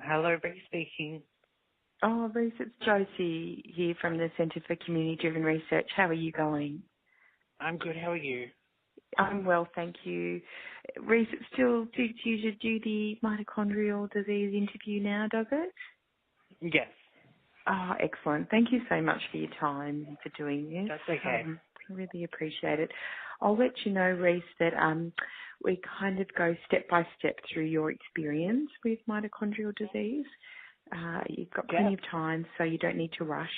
Hello, Becky speaking. Oh, Reese, it's Josie here from the Centre for Community Driven Research. How are you going? I'm good. How are you? I'm well, thank you. Reese, it still suits you to do the mitochondrial disease interview now, does it? Yes, Oh, excellent. Thank you so much for your time and for doing this. that's okay. I really appreciate it. I'll let you know, Reese, that we kind of go step by step through your experience with mitochondrial disease. You've got Yeah. plenty of time, so you don't need to rush.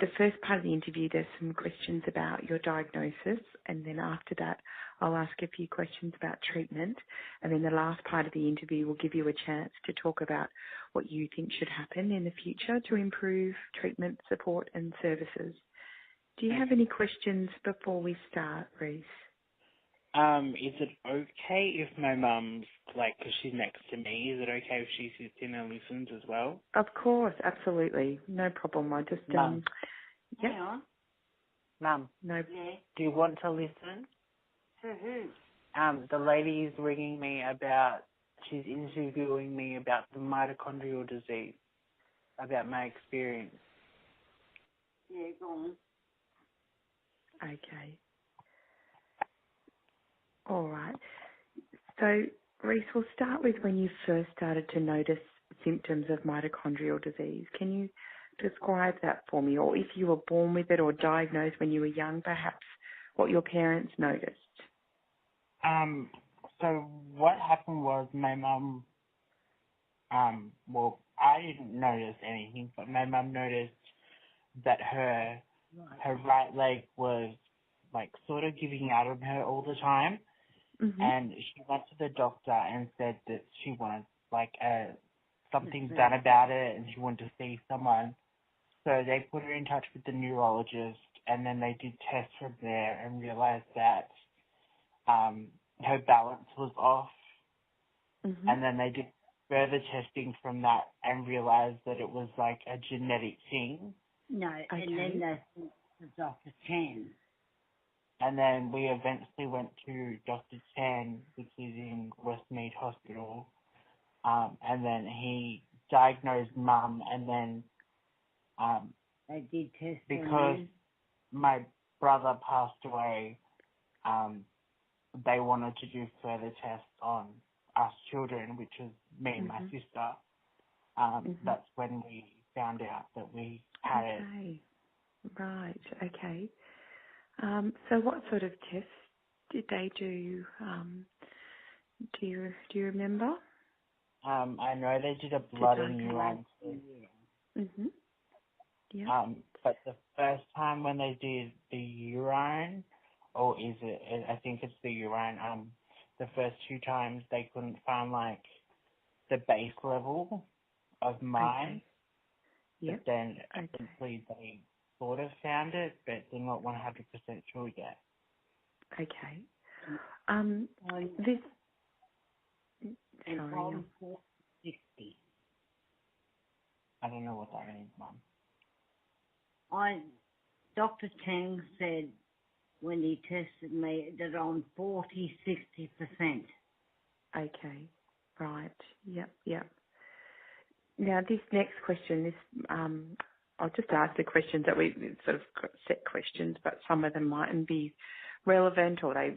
The first part of the interview, there's some questions about your diagnosis, and then after that, I'll ask a few questions about treatment, and then the last part of the interview will give you a chance to talk about what you think should happen in the future to improve treatment, support, and services. Do you have Okay. any questions before we start, Reese? Is it okay if my mum's, like, 'cause she's next to me, is it okay if she sits in and listens as well? Of course, absolutely, no problem. I just Mum. yep, Hang on. Mum, no. yeah. Do you want to listen? To who? The lady is ringing me about, she's interviewing me about the mitochondrial disease, about my experience. Yeah, go on. Okay, all right. So, Reese, we'll start with when you first started to notice symptoms of mitochondrial disease. Can you describe that for me? Or if you were born with it or diagnosed when you were young, perhaps what your parents noticed? So what happened was my mum, well, I didn't notice anything, but my mum noticed that her right leg was like sort of giving out on her all the time, Mhm. and she went to the doctor and said that she wanted like something done about it, and she wanted to see someone. So they put her in touch with the neurologist, and then they did tests from there and realized that her balance was off, Mhm. and then they did further testing from that and realized that it was like a genetic thing. No, and then Okay. they sent to Dr. Chan. And then we eventually went to Dr. Chan, which is in Westmead Hospital, and then he diagnosed Mum, and then They did tests because on my brother passed away, they wanted to do further tests on us children, which is me and my Mhm. sister. Mhm. That's when we found out that we had it. Okay. Right. Okay. So, what sort of tests did they do? Do you remember? I know they did a To blood and diagnose? urine test. Mhm. Yeah. But the first time when they did the urine, or is it, I think it's the urine, the first two times they couldn't find like the base level of mine, Okay. but Yep. then Okay. eventually they sort of found it, but they're not 100% sure yet. Okay. on This. and Sorry. on 460. I don't know what that means, Mum. Dr. Chang said when he tested me that I'm 40-60%. Okay. Right. Yep. Yep. Now, this next question, I'll just ask the questions that we sort of set questions, but some of them mightn't be relevant, or they,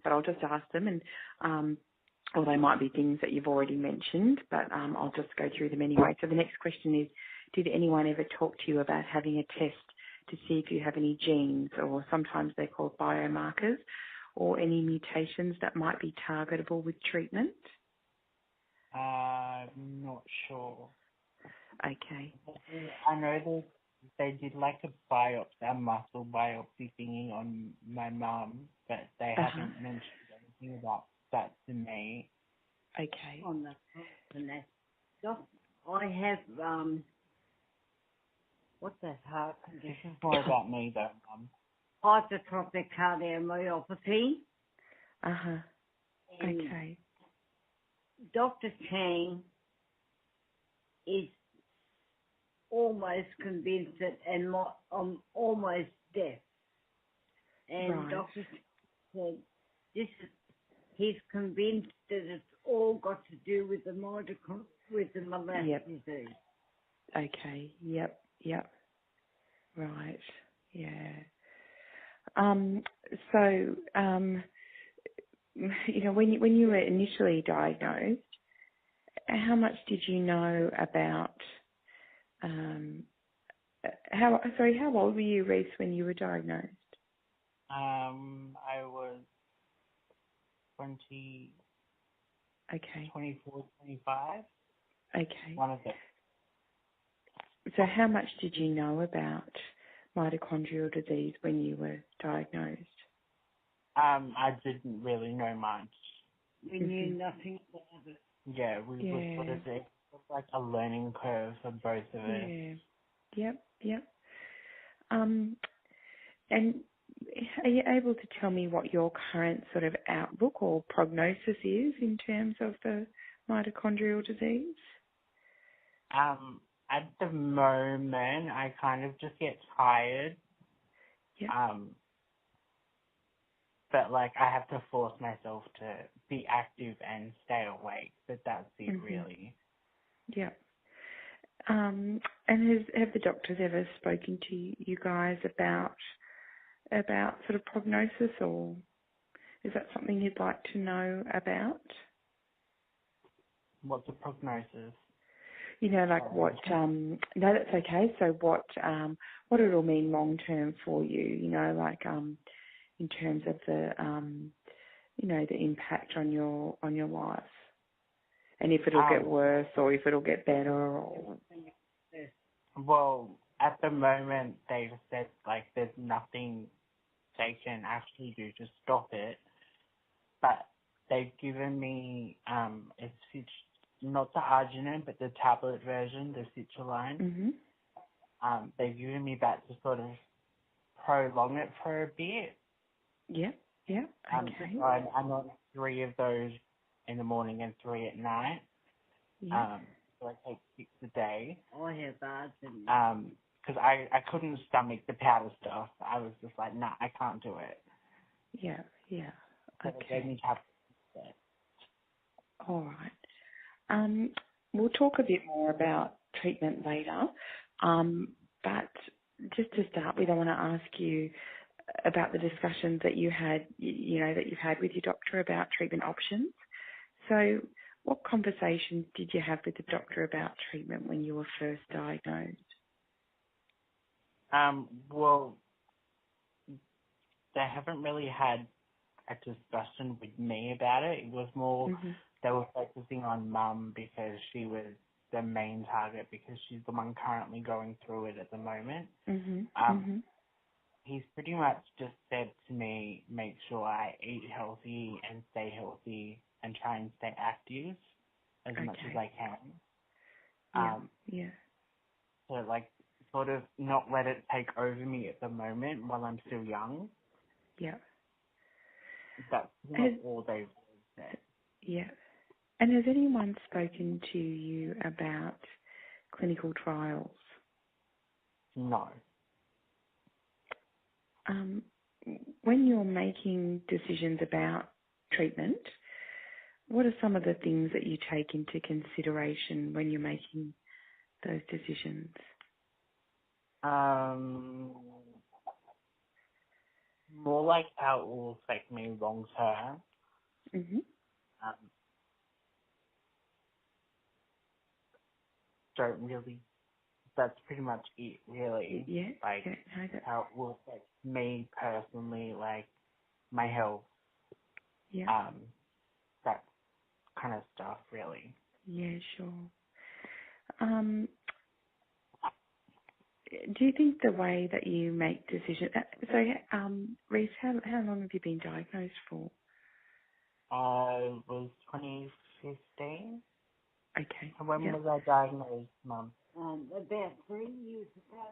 but I'll just ask them, and or they might be things that you've already mentioned, but I'll just go through them anyway. So the next question is, did anyone ever talk to you about having a test to see if you have any genes, or sometimes they're called biomarkers, or any mutations that might be targetable with treatment? Not sure. Okay. I know they did like a muscle biopsy thingy on my mum, but they Uh-huh. haven't mentioned anything about that to me. Okay. On the and that. I have what's that heart This condition? is more about me though, Mum. Hypertrophic cardiomyopathy, Uh-huh. and Okay. Dr. Chang is almost convinced that, and I'm almost deaf. And Right. Dr. said he's convinced that it's all got to do with the with the molest Yep. disease. Okay. Yep. Yep. Right. Yeah. So, when you were initially diagnosed, how much did you know about, how old were you, Reese, when you were diagnosed? I was 20, Okay. 24, 25. Okay. One of them. So how much did you know about mitochondrial disease when you were diagnosed? I didn't really know much. We knew nothing about it. Yeah, we were sort of it was like a learning curve for both of us. Yeah. Yep. Yep. And are you able to tell me what your current sort of outlook or prognosis is in terms of the mitochondrial disease? At the moment, I kind of just get tired. Yep. But like I have to force myself to be active and stay awake. But that's it, really. Yep. And have the doctors ever spoken to you guys about sort of prognosis, or is that something you'd like to know about? What's the prognosis? Like what? No, that's okay. So what it'll mean long term for you? Like in terms of the the impact on your life, and if it'll get worse or if it'll get better, or Well, at the moment they've said like there's nothing they can actually do to stop it, but they've given me it's not the arginine but the tablet version, the citrulline. They've given me that to sort of prolong it for a bit. Yeah. Okay. I'm on 3 of those in the morning and 3 at night. Yeah. So I take 6 a day. I have arginine. Because I couldn't stomach the powder stuff. I was just like, nah, I can't do it. Yeah. So they gave me tablets instead. All right. We'll talk a bit more about treatment later. But just to start with, I want to ask you about the discussions that you had, that you've had with your doctor about treatment options. So what conversations did you have with the doctor about treatment when you were first diagnosed? Well, they haven't really had a discussion with me about it. It was more they were focusing on Mum because she was the main target because she's the one currently going through it at the moment. He's pretty much just said to me, make sure I eat healthy and stay healthy and try and stay active as much as I can. Yeah. So like sort of not let it take over me at the moment while I'm still young. Yeah. That's not all they've said. Yeah. And has anyone spoken to you about clinical trials? No. When you're making decisions about treatment, what are some of the things that you take into consideration when you're making those decisions? More like how it will affect me long term. Don't really. That's pretty much it, really. Yeah. Like how it will affect me personally, like my health. Yeah. That kind of stuff, really. Yeah, sure. Do you think the way that you make decisions? Reese, how long have you been diagnosed for? I was 2015. Okay. When was I diagnosed, Mum? About 3 years ago.